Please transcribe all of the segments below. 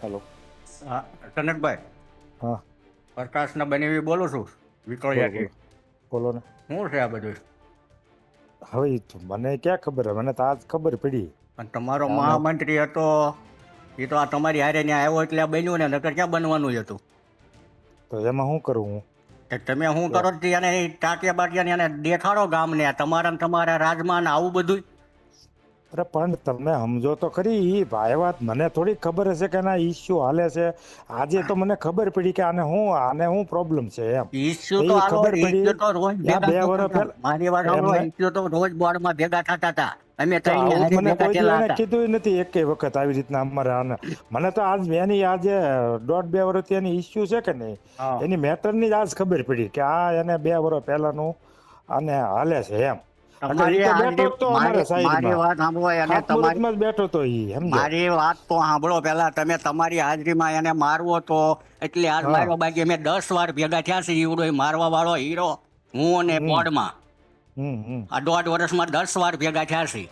Hello. હા કનકભાઈ, હા, પ્રકાશના બનેવી બોલું છું બોલો વિક્ટોરિયાથી. બોલો બોલો ને. શું છે આ બધું? હવે મને ક્યાં ખબર, મને તો આજ ખબર પડી. અને તમારો આને મહામંત્રી હતો એ તો આ તમારી હારે ત્યાં આવ્યો એટલે આ બન્યું ને, નકર ક્યાં બનવાનું જ હતું. તો એમાં શું કરું હું? તે તમે શું તો કરો છો એને ટાટિયા બાટિયા એને દેખાડો ગામને, તમારા ને તમારા રાજમાં ને આવું બધું. અરે પણ તમે સમજો તો ખરી, ઈ ભાઈ વાત મને થોડી ખબર હશે કે ના ઇસ્યુ હાલે છે. આજે તો મને ખબર પડી કે આને શું પ્રોબ્લેમ છે એમ. ઈસ્યુ તો એ હાલો, ખબર પડી. ઈસ્યુ તો રોજ ત્યાં ભેગા બે થતા વર્ષ હતા. પહેલા મારી વાત સાંભળો, એમને ઈસ્યુ તો રોજ બોર્ડમાં ભેગા થતા હતા. અમે તો ત્રણ આવું હારે મને ભેગા કોઈ દી થયેલા એને હતા. કીધું નથી એકે વખત આવી રીતના અમારે આને. મને તો આજ એની આજે 1.5-2 વર્ષથી એની ઇસ્યુ છે કે નહીં, હા. એની મેટરની જ આજ ખબર પડી કે આ એને 2 વર્ષ પહેલાનું આને હાલે છે એમ. એટલે ઈ તમારી તો બેઠો હાજરી જ તો અમારે મારી સાઈડમાં વાત સાંભળો અને તમારી ખાતમુહૂર્તમાં જ બેઠો તો ઈ સમજો. મારી વાત તો સાંભળો પેલા. તમે તમારી હાજરીમાં એને મારવો તો એટલે આજ હા. માર્યો, બાકી અમે 10 વાર ભેગા થયા છે. ઈવડો મારવા વાળો હીરો હું અને હમ પોડમાં હમ. આ 1.5 વર્ષમાં 10 વાર ભેગા થયા છે.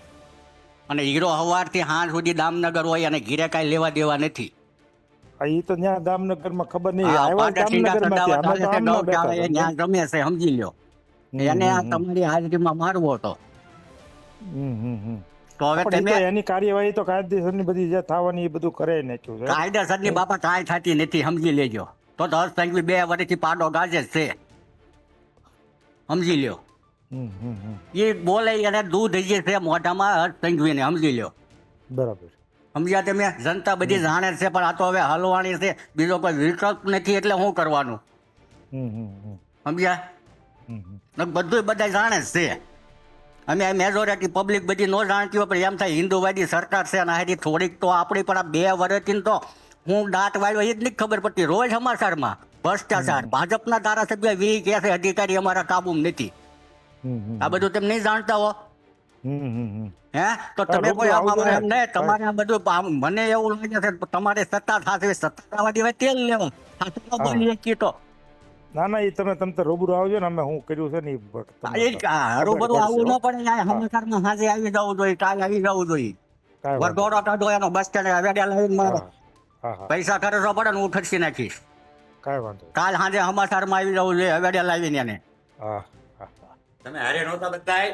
અને હીરો સવારથી સાંજ સુધી દામનગર હોય અને ઘીરે કાંઈ લેવા દેવા નથી. ઈ તો ત્યાં દામનગરમાં ખબર નહીં હા, આવ્યા જ પાડાશીંડા દામનગરમાંથી, સદાવત અમે હાલે તો છે, આમના બેઠા ગૌશાળા એ સમજો. ત્યાં રમે છે, સમજી લ્યો. એને આ હમ. તમારી હાજરીમાં મારવો હતો. હમ. તો હવે પણ ઈ તમે તો એની કાર્યવાહી તો કાયદેસરની બધી જે થવાની એ બધું કરે નાખ્યું છે. કાયદેસરની બાપા કાંઈ થતી નથી, સમજી લેજો. તો હર્ષ સંઘવી 2 વર્ષથી પાડો ગાજે જ છે, સમજી લ્યો. હમ. એ બોલે એને દૂધ જે છે મોઢામાં હર્ષ સંઘવીને, સમજી લ્યો. બરાબર. સમજ્યા તમે? જનતા બધી જાણે છે, પણ આ તો હવે હલવાણી છે, બીજો કોઈ વિકલ્પ નથી. એટલે શું કરવાનું, હમ. સમજ્યા? બધું બધા જાણે જ છે. અમે મેજોરિટી પબ્લિક બધી ન જાણતી હોય, પણ એમ થાય હિન્દુવાદી સરકાર છે અને હારી થોડીક તો આપણી પણ આ 2 વર્ષથી તો હું દાંત વાળ્યો એ જ નહીં ખબર પડતી. રોજ સમાચારમાં ભ્રષ્ટાચાર, ભાજપના ધારાસભ્ય વી કહે છે અધિકારી અમારા કાબુમાં નથી. આ બધું તમે નહીં જાણતા હો? હે તો તમે કોઈ રૂબરૂ આવજો આમાં ને એમ નહીં. તમારે આ બધું મને એવું લાગે છે તમારે સત્તા થશે, સત્તા દેવાય તેલ લેવા સાચું બોલી શકીએ તો. ના એ તમે તો રૂબરૂ આવજો ને, અમે શું કર્યું છે ને ઈ તમને હરોબરું આવું હો. ન પડે. સમાચારમાં સાંજે આવી જવું જોઈએ, કાલે આવી જવું જોઈએ. કાંઈ વાંધો વરઘોડો કાઢો એનો બસ સ્ટેન્ડ વેડિયા લાવીને મારો હા. પૈસા ખર્ચવા પડે ને હું ખર્ચી નાખીશ. કાંઈ વાંધો કાલ સાંજે સમાચારમાં આવી જવું જોઈએ વેડિયા લાવીને એને. હા. તમે હારે નહોતા બધાય.